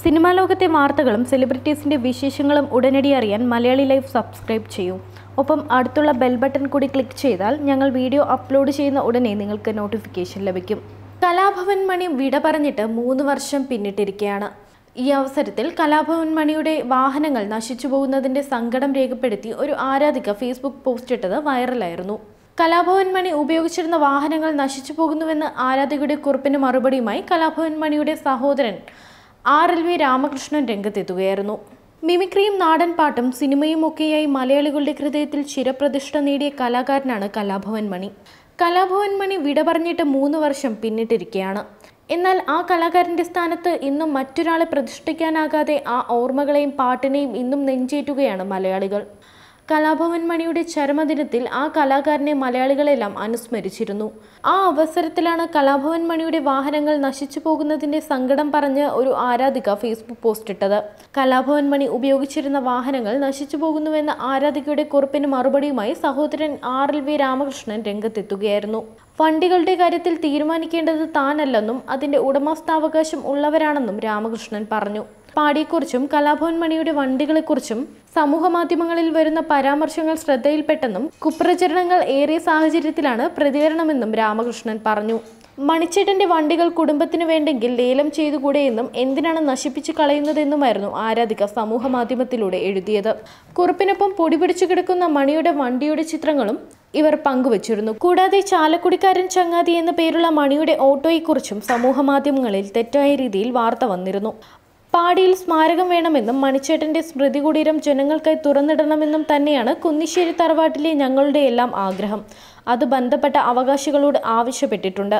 Cinema ലോകത്തെ വാർത്തകളും സെലിബ്രിറ്റീസിന്റെ വിശേഷങ്ങളും ഉടനടി അറിയാൻ മലയാളി ലൈഫ് സബ്സ്ക്രൈബ് ചെയ്യൂ. ഒപ്പം അടുത്തുള്ള ബെൽ ബട്ടൺ കൂടി ക്ലിക്ക് ചെയ്താൽ ഞങ്ങൾ വീഡിയോ അപ്ലോഡ് ചെയ്യുന്ന ഉടനെ നിങ്ങൾക്ക് നോട്ടിഫിക്കേഷൻ ലഭിക്കും. കലാഭവൻ മണി വിട പറഞ്ഞിട്ട് 3 വർഷം പിന്നിട്ടിരിക്കുകയാണ്. ഈ അവസരത്തിൽ കലാഭവൻ മണിയുടെ വാഹനങ്ങൾ നശിച്ചു പോകുന്നതിന്റെ സങ്കടം രേഖപ്പെടുത്തി ഒരു ആരാധിക ഫേസ്ബുക്ക് പോസ്റ്റ് ഇട്ടത് വൈറലായിരുന്നു. കലാഭവൻ മണി ഉപയോഗിച്ചിരുന്ന വാഹനങ്ങൾ നശിച്ചു പോകുന്നുവെന്ന് ആരാധികയുടെ കുറിപ്പിന് മറുപടിയുമായി കലാഭവൻ മണിയുടെ സഹോദരൻ RLV രാമകൃഷ്ണൻ രംഗത്തെത്തുകയായിരുന്നു. മിമിക്രിയും നാടൻ പാട്ടും സിനിമയും ഒക്കെയായി മലയാളികളുടെ ഹൃദയത്തിൽ ചിരപ്രതിഷ്ഠ നേടിയ കലാകാരനാണ് കലാഭവൻ മണി. കലാഭവൻ മണി വിട പറഞ്ഞിട്ട് 3 വർഷം പിന്നിട്ടിരിക്കുകയാണ്. എന്നാൽ ആ കലാകാരന്റെ സ്ഥാനത്ത് ഇന്നും മറ്റൊരാളെ പ്രതിഷ്ഠിക്കാനാകാതെ ആ ഓർമ്മകളെയും പാട്ടിനെയും ഇന്നും നെഞ്ചേറ്റുകയാണ് മലയാളികൾ. കലാഭവൻ മണിയുടെ ചരമദിനത്തിൽ ആ കലാകാരനെ മലയാളികളെല്ലാം അനുസ്മരിച്ചിരുന്നു. ആ അവസരത്തിലാണ് കലാഭവൻ മണിയുടെ വാഹനങ്ങൾ നശിച്ചു പോകുന്നതിന്റെ സങ്കടം പറഞ്ഞ് ഒരു ആരാധിക ഫേസ്ബുക്ക് പോസ്റ്റ് ഇട്ടത്. കലാഭവൻ മണി ഉപയോഗിച്ചിരുന്ന വാഹനങ്ങൾ നശിച്ചു പോകുന്നുവെന്ന ആരാധികയുടെ കുറിപ്പിന് മറുപടിയുമായി സഹോദരൻ RLV രാമകൃഷ്ണൻ രംഗത്തെത്തുകയായിരുന്നു. വണ്ടികളുടെ കാര്യത്തിൽ തീരുമാനിക്കേണ്ടത് താനല്ലെന്നും അതിന്റെ ഉടമസ്ഥാവകാശം ഉള്ളവരാണെന്നും രാമകൃഷ്ണൻ പറഞ്ഞു. പാടിയെക്കുറിച്ചും കലാഭവൻ മണിയുടെ വണ്ടികളെക്കുറിച്ചും സമൂഹമാധ്യമങ്ങളിൽ വരുന്ന പരാമർശങ്ങൾ ശ്രദ്ധയിൽപ്പെട്ടെന്നും കുപ്രചരണങ്ങൾ ഏറിയ സാഹചര്യത്തിലാണ് പ്രതികരണമെന്നും രാമകൃഷ്ണൻ പറഞ്ഞു. മണിച്ചേട്ടന്റെ വണ്ടികൾ കുടുംബത്തിന് വേണ്ടെങ്കിൽ ലേലം ചെയ്തുകൂടെയെന്നും എന്തിനാണ് നശിപ്പിച്ചു കളയുന്നതെന്നുമായിരുന്നു ആരാധിക സമൂഹമാധ്യമത്തിലൂടെ എഴുതിയത്. കുറിപ്പിനൊപ്പം പൊടിപിടിച്ചു കിടക്കുന്ന മണിയുടെ വണ്ടിയുടെ ചിത്രങ്ങളും ഇവർ പങ്കുവച്ചിരുന്നു. കൂടാതെ ചാലക്കുടിക്കാരൻ ചങ്ങാതി എന്ന പേരുള്ള മണിയുടെ ഓട്ടോയെക്കുറിച്ചും സമൂഹമാധ്യമങ്ങളിൽ തെറ്റായ രീതിയിൽ വാർത്ത വന്നിരുന്നു. പാടിയിൽ സ്മാരകം വേണമെന്നും മണിച്ചേട്ടന്റെ സ്മൃതി കുടീരം ജനങ്ങൾക്കായി തുറന്നിടണമെന്നും തന്നെയാണ് കുന്നിശ്ശേരി തറവാട്ടിലെ ഞങ്ങളുടെ എല്ലാം ആഗ്രഹം. അത് ബന്ധപ്പെട്ട അവകാശികളോട് ആവശ്യപ്പെട്ടിട്ടുണ്ട്.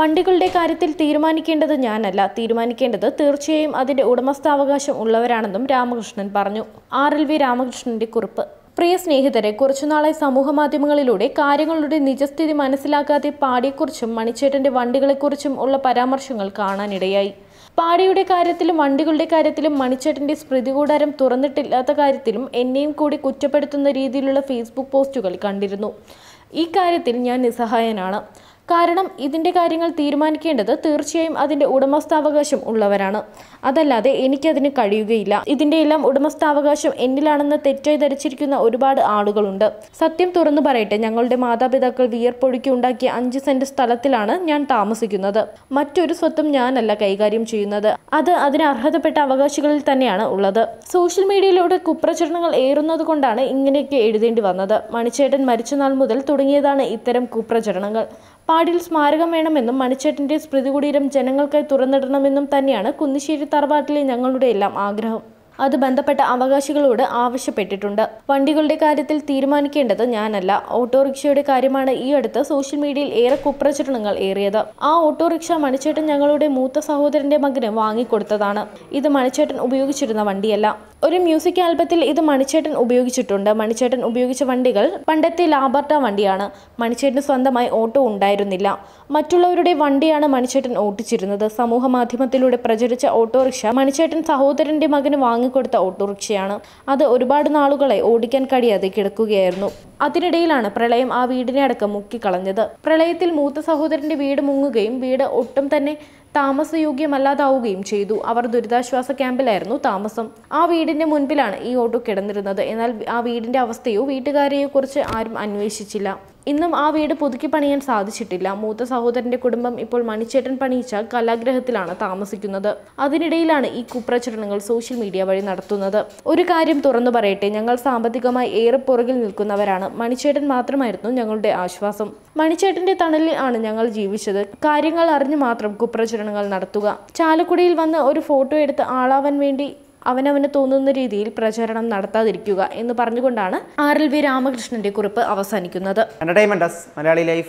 വണ്ടികളുടെ കാര്യത്തിൽ തീരുമാനിക്കേണ്ടത് ഞാനല്ല, തീരുമാനിക്കേണ്ടത് തീർച്ചയായും അതിന്റെ ഉടമസ്ഥാവകാശം ഉള്ളവരാണെന്നും രാമകൃഷ്ണൻ പറഞ്ഞു. RLV രാമകൃഷ്ണന്റെ കുറിപ്പ്. പ്രിയ സ്നേഹിതരെ, കുറച്ചുനാളായി സമൂഹമാധ്യമങ്ങളിലൂടെ കാര്യങ്ങളുടെ നിജസ്ഥിതി മനസ്സിലാക്കാതെ പാടിയെക്കുറിച്ചും മണിച്ചേട്ടന്റെ വണ്ടികളെക്കുറിച്ചും ഉള്ള പരാമർശങ്ങൾ കാണാനിടയായി. പാടിയുടെ കാര്യത്തിലും വണ്ടികളുടെ കാര്യത്തിലും മണിച്ചേട്ടന്റെ സ്മൃതികൂടാരം തുറന്നിട്ടില്ലാത്ത കാര്യത്തിലും എന്നെയും കൂടി കുറ്റപ്പെടുത്തുന്ന രീതിയിലുള്ള ഫേസ്ബുക്ക് പോസ്റ്റുകൾ കണ്ടിരുന്നു. ഈ കാര്യത്തിൽ ഞാൻ നിസ്സഹായനാണ്. കാരണം ഇതിൻ്റെ കാര്യങ്ങൾ തീരുമാനിക്കേണ്ടത് തീർച്ചയായും അതിൻ്റെ ഉടമസ്ഥാവകാശം ഉള്ളവരാണ്. അതല്ലാതെ എനിക്കതിന് കഴിയുകയില്ല. ഇതിൻ്റെ എല്ലാം ഉടമസ്ഥാവകാശം എന്നിലാണെന്ന് തെറ്റായി ധരിച്ചിരിക്കുന്ന ഒരുപാട് ആളുകളുണ്ട്. സത്യം തുറന്നു പറയട്ടെ, ഞങ്ങളുടെ മാതാപിതാക്കൾ വിയർപ്പൊഴുക്കി ഉണ്ടാക്കിയ 5 സെന്റ് സ്ഥലത്തിലാണ് ഞാൻ താമസിക്കുന്നത്. മറ്റൊരു സ്വത്തും ഞാനല്ല കൈകാര്യം ചെയ്യുന്നത്. അത് അതിന് അർഹതപ്പെട്ട അവകാശികളിൽ തന്നെയാണ് ഉള്ളത്. സോഷ്യൽ മീഡിയയിലൂടെ കുപ്രചരണങ്ങൾ ഏറുന്നത് കൊണ്ടാണ് ഇങ്ങനെയൊക്കെ എഴുതേണ്ടി വന്നത്. മണിച്ചേട്ടൻ മരിച്ച നാൾ മുതൽ തുടങ്ങിയതാണ് ഇത്തരം കുപ്രചരണങ്ങൾ. പാടിയിൽ സ്മാരകം വേണമെന്നും മണിച്ചേട്ടന്റെ സ്മൃതി കുടീരം ജനങ്ങൾക്കായി തുറന്നിടണമെന്നും തന്നെയാണ് കുന്നിശ്ശേരി തറവാട്ടിലെ ഞങ്ങളുടെ എല്ലാം ആഗ്രഹം. അത് ബന്ധപ്പെട്ട അവകാശികളോട് ആവശ്യപ്പെട്ടിട്ടുണ്ട്. വണ്ടികളുടെ കാര്യത്തിൽ തീരുമാനിക്കേണ്ടത് ഞാനല്ല. ഓട്ടോറിക്ഷയുടെ കാര്യമാണ് ഈ അടുത്ത് സോഷ്യൽ മീഡിയയിൽ ഏറെ കുപ്രചരണങ്ങൾ ഏറിയത്. ആ ഓട്ടോറിക്ഷ മണിച്ചേട്ടൻ ഞങ്ങളുടെ മൂത്ത സഹോദരന്റെ മകന് വാങ്ങിക്കൊടുത്തതാണ്. ഇത് മണിച്ചേട്ടൻ ഉപയോഗിച്ചിരുന്ന വണ്ടിയല്ല. ഒരു മ്യൂസിക് ആൽബത്തിൽ ഇത് മണിച്ചേട്ടൻ ഉപയോഗിച്ചിട്ടുണ്ട്. മണിച്ചേട്ടൻ ഉപയോഗിച്ച വണ്ടികൾ പണ്ടത്തെ ലാബർട്ട വണ്ടിയാണ്. മണിച്ചേട്ടന് സ്വന്തമായി ഓട്ടോ ഉണ്ടായിരുന്നില്ല. മറ്റുള്ളവരുടെ വണ്ടിയാണ് മണിച്ചേട്ടൻ ഓട്ടിച്ചിരുന്നത്. സമൂഹ മാധ്യമത്തിലൂടെ പ്രചരിച്ച ഓട്ടോറിക്ഷ മണിച്ചേട്ടൻ സഹോദരന്റെ മകന് വാങ്ങിക്കൊടുത്ത ഓട്ടോറിക്ഷയാണ്. അത് ഒരുപാട് നാളുകളായി ഓടിക്കാൻ കഴിയാതെ കിടക്കുകയായിരുന്നു. അതിനിടയിലാണ് പ്രളയം ആ വീടിനെ അടക്കം മുക്കിക്കളഞ്ഞത്. പ്രളയത്തിൽ മൂത്ത സഹോദരന്റെ വീട് മുങ്ങുകയും വീട് ഒട്ടും തന്നെ താമസയോഗ്യമല്ലാതാവുകയും ചെയ്തു. അവർ ദുരിതാശ്വാസ ക്യാമ്പിലായിരുന്നു താമസം. ആ വീടിന്റെ മുൻപിലാണ് ഈ ഓട്ടോ കിടന്നിരുന്നത്. എന്നാൽ ആ വീടിന്റെ അവസ്ഥയോ വീട്ടുകാരെയോ കുറിച്ച് ആരും അന്വേഷിച്ചില്ല. ഇന്നും ആ വീട് പുതുക്കി പണിയാൻ സാധിച്ചിട്ടില്ല. മൂത്ത സഹോദരന്റെ കുടുംബം ഇപ്പോൾ മണിച്ചേട്ടൻ പണിയിച്ച കലാഗ്രഹത്തിലാണ് താമസിക്കുന്നത്. അതിനിടയിലാണ് ഈ കുപ്രചരണങ്ങൾ സോഷ്യൽ മീഡിയ വഴി നടത്തുന്നത്. ഒരു കാര്യം തുറന്നു പറയട്ടെ, ഞങ്ങൾ സാമ്പത്തികമായി ഏറെ പുറകിൽ നിൽക്കുന്നവരാണ്. മണിച്ചേട്ടൻ മാത്രമായിരുന്നു ഞങ്ങളുടെ ആശ്വാസം. മണിച്ചേട്ടന്റെ തണലിൽ ആണ് ഞങ്ങൾ ജീവിച്ചത്. കാര്യങ്ങൾ അറിഞ്ഞു മാത്രം കുപ്രചരണങ്ങൾ നടത്തുക. ചാലക്കുടിയിൽ വന്ന് ഒരു ഫോട്ടോ എടുത്ത് ആളാവാൻ വേണ്ടി അവനവന് തോന്നുന്ന രീതിയിൽ പ്രചരണം നടത്താതിരിക്കുക എന്ന് പറഞ്ഞുകൊണ്ടാണ് RLV രാമകൃഷ്ണന്റെ കുറിപ്പ് അവസാനിക്കുന്നത്. Entertainment desk, Malayali life.